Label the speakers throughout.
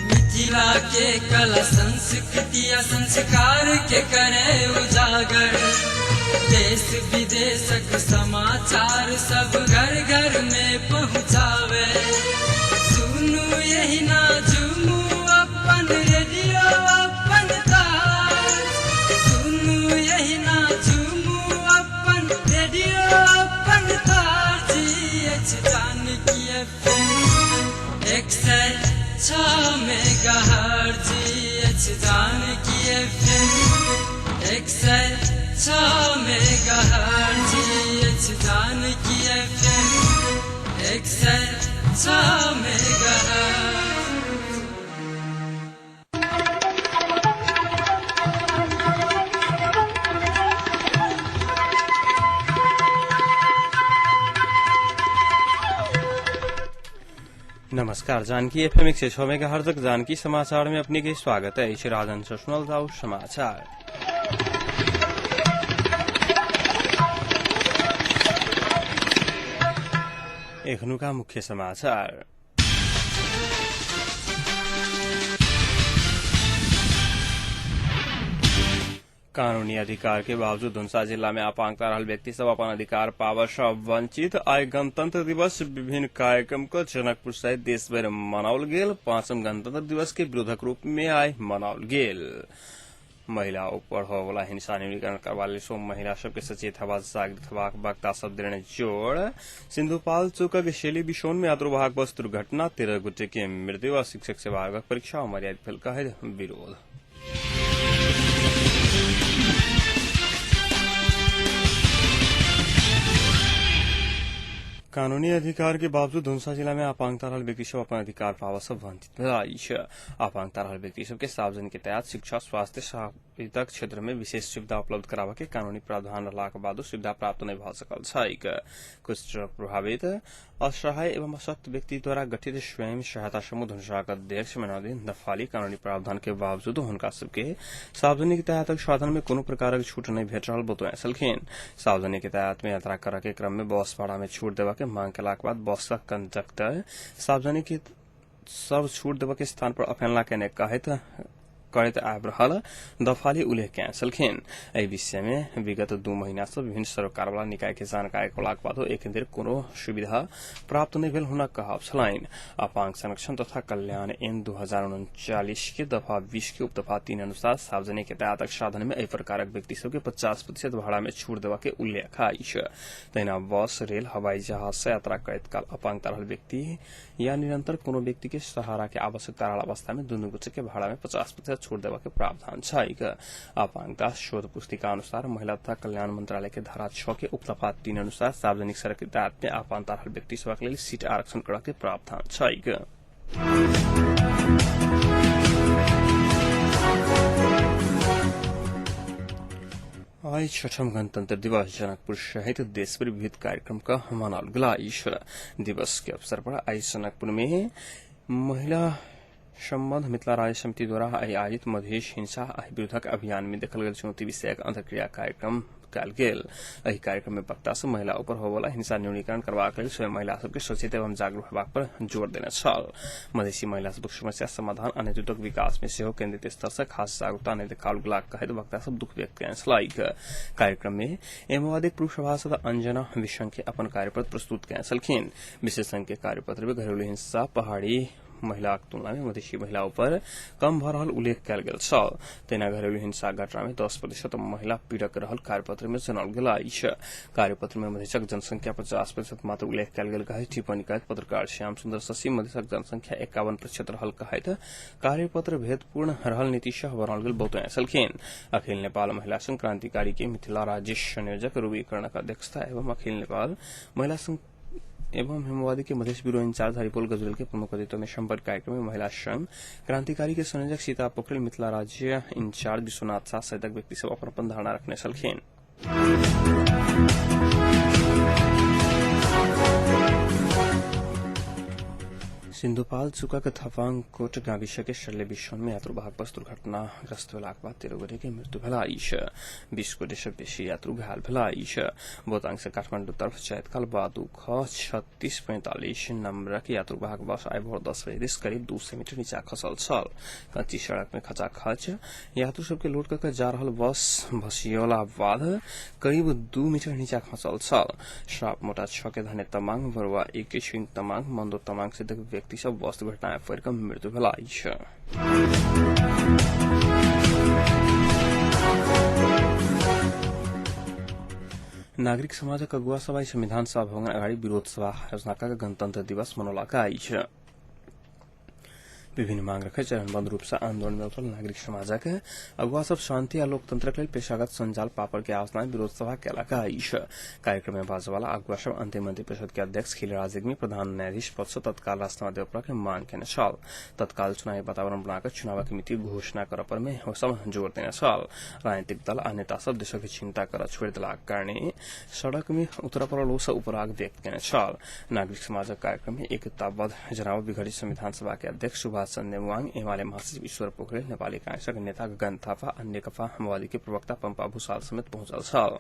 Speaker 1: मिथिला के कला संस्कृति संस्कार के करे उजागर, देश विदेशक समाचार सब घर घर में पहुँचावे। सुनू यही ना झूमू अपन रेडियो अपन ताज, सुनू यही ना झूमू अपन रेडियो अपन ताज। Janaki FM 106 megahertz, Janaki FM 106 megahertz, Janaki FM 106 megahertz.
Speaker 2: नमस्कार, जानकी FM 106 मेगाहर्ट्ज तक जानकी समाचार में अपने के स्वागत है। इसे राजन सुनल जाओ समाचार। एखनु का मुख्य समाचार। कानूनी अधिकार के बावजूद धुंसा जिला में अपांगता रहल व्यक्ति सब अपन अधिकार पावर से वंचित। आइ गणतंत्र दिवस विभिन्न कार्यक्रम को जनकपुर सहित देश भर मनाओल गेल। 5म गणतंत्र दिवस के विरोधक रूप में आइ मनाओल गेल। महिला ऊपर होवला हिंसा न्यूनीकरण करवाले सो महिला सबके सचेत हवा जागृत हवाक वक्ता सब देने जोड़। सिंधुपाल चौक शैली बिशोन में यात्रोवाहक बस दुर्घटना, 13 गुटे की मृत्यु और शिक्षक सेवा परीक्षा मर्यादित फल का है विरोध। कानूनी अधिकार के बावजूद धुंसा जिला में अपांगता रहल व्यक्ति सब अपन अधिकार पावा सब वंचित भेल। अपांगता रहल व्यक्ति सब के सार्वजनिक के तहत शिक्षा, स्वास्थ्य, साहित्यक क्षेत्र में विशेष सुविधा उपलब्ध करावा के कानूनी प्रावधान रहला के बाद सुविधा प्राप्त नहीं भ सकल छैक। कुष्ठ प्रभावित, असहाय एवं अशक्त व्यक्ति द्वारा गठित स्वयं सहायता समूह धनुषा के अध्यक्ष मनाउद्दीन दफाली कानूनी प्रावधान के बावजूद हुनका सबके सार्वजनिक यातायात साधन में कोनो प्रकार के छूट नहीं भेट रहल बतौने छलखिन। सार्वजनिक यातायात में यात्रा करे के क्रम में बस भाड़ा में छूट देवा के मांग केला के बाद बस का कंडक्टर सार्वजनिक सब छूट देवा के स्थान पर अफेलना के कहत करत आब रहल दफाली उल्लेख कैंसलखिन। एहि विषय में विगत 2 महीना से विभिन्न सरकार वाला निकाय के जानकारी कोलाक बाद एक देर कोनो सुविधा प्राप्त नहीं भेल हुनक कहब छलाइन। अपांग संरक्षण तथा कल्याण एन 2039 के दफा 20 के उपदफा 3 अनुसार सार्वजनिक यातायात साधन में एहि प्रकारक व्यक्ति सबके 50% भाड़ा में छूट देवा के उल्लेख अछि। तहिना बस, रेल, हवाई जहाज से यात्रा करत काल अपांगता रहल व्यक्ति या निरंतर कोनो व्यक्ति के सहारा के आवश्यकता रहल अवस्था में दुनू गोटे के भाड़ा में 50% छूट देवा के प्रावधान छैक। अपांगता शोध पुस्तिका अनुसार महिला तथा कल्याण मंत्रालय के धारा 6 के उपदफा 3 अनुसार सार्वजनिक सड़क यातायात में अपांगता रहल व्यक्ति सबक लेल सीट आरक्षण करबा के प्रावधान छैक। आज 6म गणतंत्र दिवस जनकपुर सहित देश भर विविध कार्यक्रम का मनाओल गेल। दिवस के अवसर पर आज जनकपुर में महिला संबंध मिथिला राज्य समिति द्वारा आयोजित मधेश हिंसा विरोधक अभियान में देखल गेल चुनौती विषयक अंतर्क्रिया कार्यक्रम कयल गेल। एहि कार्यक्रम में वक्ता सब महिला ऊपर होवला हिंसा न्यूनीकरण करबाक लेल स्वयं महिला सबके सचेत एवं जागरूक हेबाक पर जोर देने छल। मधेसी महिला सबक समस्या समाधान आ नेतृत्वक विकास में सेहो केंद्रित स्तर से खास जागरूकता नहीं देखाओल गेलाक कहैत वक्ता सब दुख व्यक्त कयने छलाह। कार्यक्रम में एमवादिक पूर्व सभासद अंजना विशंक अपन कार्यपत्र प्रस्तुत कयने छलखिन। विशेषज्ञ के कार्यपत्र में घरेलू हिंसा पहाड़ी महिला तुलना में मधेसी महिला पर कम भ रहल उल्लेख कयल गेल छल। तेना घरेलू हिंसा घटना में 10% महिला पीड़क रहल कार्यपत्र में जनाओल गेल अछि। कार्यपत्र में मधेशक जनसंख्या 50% मात्र उल्लेख कयल गेल कहैत टिप्पणी करैत पत्रकार श्याम सुंदर शशि मधेशक जनसंख्या 51% रहल कहैत कार्यपत्र भेदपूर्ण रहल नीति सह बनाओल गेल बतौने छलखिन। अखिल नेपाल महिला संघ क्रांतिकारी के मिथिला राज्य संयोजक रूबी कर्णक अध्यक्षता एवं अखिल नेपाल महिला संघ एवं हेमवादी के मधेश ब्यूरो इंचार्ज हरिपोल गजरेल के प्रमुख अतिथि में संपर्क कार्यक्रम में महिला संघ क्रांतिकारी के संयोजक सीता पोखरेल, मिथिला राज्य इंचार्ज विश्वनाथ शाह सहित व्यक्ति सब अपन धारणा रखने छलखिन। सिन्धुपाल्चोक थपाङकोट गाविसके शल्य विश्वमा यात्रु बस दुर्घटनाग्रस्त भेलाक बाद 13 गोटेकी मृत्यु भेलाइ छ। 20 गोटेसे बेसी यात्रु घायल भेलाइ छ। बोताङ से काठमाडौँ तर्फ चैतकाल बादु ख 3645 नम्बरक यात्रुवाहक बस आइ भोर 10 बजे करीब 200 मीटर नीचा खसल छल। कच्ची सड़क में खचाखच यात्रु सबके लोड करके जा रहल बस भसियोला बाद करीब 2 मीटर नीचा खसल छल। श्राप मोटा 6 के धने तमाङ, बरुवा 1 के छिङ तमाङ, मन्दो तमाङ से व्यक्ति सब बस दुर्घटना फैर मृत्यु भेलाइ छ। नागरिक समाजक अगुवा सभा संविधान सभा भवन अगाडि विरोध सभा आयोजनाका गणतन्त्र दिवस मनौलाका आइछ। विभिन्न मांग रखे चरणबद्ध रूप से आंदोलन में उठल नागरिक समाजक अगुवा सब शांति आ लोकतंत्रक लेल पेशागत संजाल पापड़ के आयोजना विरोध सभा केलका आइछ। कार्यक्रम में बाजवाला अगुवा सब अंतिम मंत्रिपरिषद के अध्यक्ष खिलराज रेग्मी प्रधान न्यायाधीश पद से तत्काल राष्ट्रपति देवप्रा के मांग केने छल। तत्काल चुनावी वातावरण बनाकर चुनाव की मिति घोषणा कर पर में सब जोर देने छल। राजनीतिक दल आ नेता सब देश की चिंता कर छोड़ देलाक कारणे सड़क में उतर पर लोग उपराग व्यक्त केने छल। नागरिक समाजक कार्यक्रम में एकताबद्ध जनाब विघटित संविधान सभा के अध्यक्ष नेवाङ, एमाले महासचिव ईश्वर पोखरेल, नेपाली कांग्रेसका नेता गगन थापा, नेकपा माओवादी के प्रवक्ता पम्पा भूषाल समेत पहुंचल छल।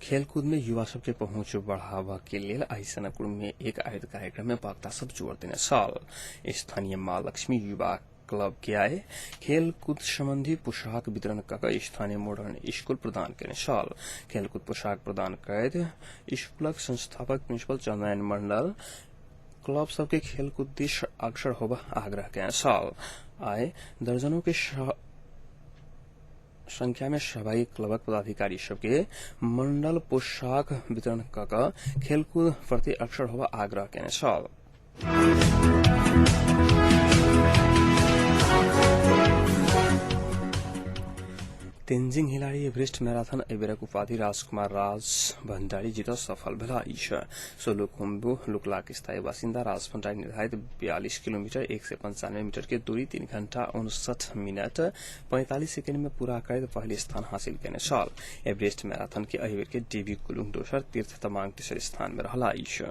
Speaker 2: खेलकूद में युवा सबके पहुंच बढ़ावा के लिए आई सनकपुर में एक आयोजित कार्यक्रम में वक्ता सब जोड़ देने छल। स्थानीय माँ लक्ष्मी युवा क्लब के आए खेलकूद संबंधी पोशाक वितरण कर स्थानीय मॉडर्न स्कूल प्रदान करने छल। खेलकूद पोशाक प्रदान करते स्कूलक संस्थापक प्रिंसिपल चंद्रनारायण मंडल क्लब सबके खेलकूद दिश अग्रसर होबा आग्रह केने छल। आए दर्जनों के संख्या में सहभागी क्लबक पदाधिकारी सबके मंडल पोशाक वितरण कर खेलकूद प्रति अग्रसर होबा आग्रह केने छल। तेन्जिङ हिलारी एभरेस्ट मैराथन एबेरक उपाधि राजकुमार राज भण्डारी जित सफल भेलाइ छ। सोलुखुम्बु लुकलाक स्थायी बासिन्दा राज भण्डारी निर्धारित 42 किलोमीटर 195 मीटर के दूरी 3 घण्टा 59 मिनट 45 सेकेंड में पूरा कर पहले स्थान हासिल केने छल। एभरेस्ट मैराथन के अहिबेर के डेवी कुलुङ दोसर, तीर्थ तमाङ तेसर स्थान में रहलाइ छ।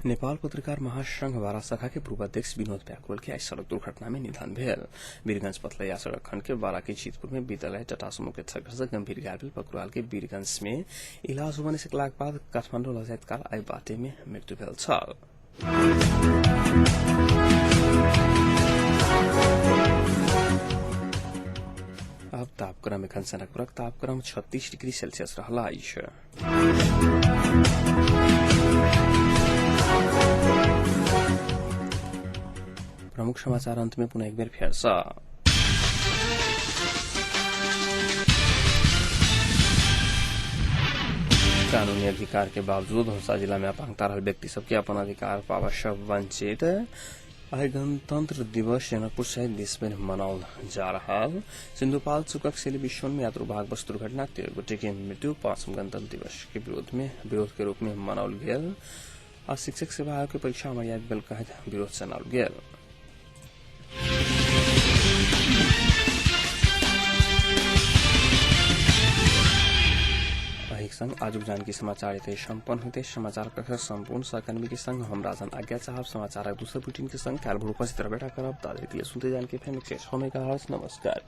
Speaker 2: नेपाल पत्रकार महासंघ बारा शाखा के पूर्व अध्यक्ष विनोद प्याकुल के आज सड़क दुर्घटना में निधन भेल। वीरगंज पथलैया सड़क खंड के बारा के जीतपुर में विद्यालय टाटासुमो के ठक्कर से गंभीर घायल भेल। पकुराल के वीरगंज में इलाज होने से लाख बाद काठमाडौँ लजायत काल आई बाटे में मृत्यु भेल छल। अब तापक्रम एखन सनकपुरक तापक्रम 36 डिग्री सेल्सियस रहलाइ छ। प्रमुख समाचार अंत में पुनः एक बार फिर से कानूनी अधिकार के बावजूद धनुषा जिला में अपांगता रहल व्यक्ति सबके अपन अधिकार पावा सब वंचित। आई गणतंत्र दिवस जनकपुर सहित देश में मनाओल जा रहा। सिन्धुपाल्चोक शैली विश्व में यात्रु भाग बस दुर्घटना 13 गोटे की मृत्यु 5 गणतंत्र दिवस के विरोध के रूप में मनाओल गेल। और शिक्षक सेवा आयोग की परीक्षा मर्यादा बिल का विरोध जनाओल गेल। संग आज जानकी समाचार इतने संपन्न होते समाचार कक्ष संपूर्ण सहकर्मी के संग हम राजन आज्ञा साहब समाचार दूसरे बुलेटिन के संग काल भर उपस्थित बेटा करब। दादर के लिए सुनते जान के फैन नमस्कार।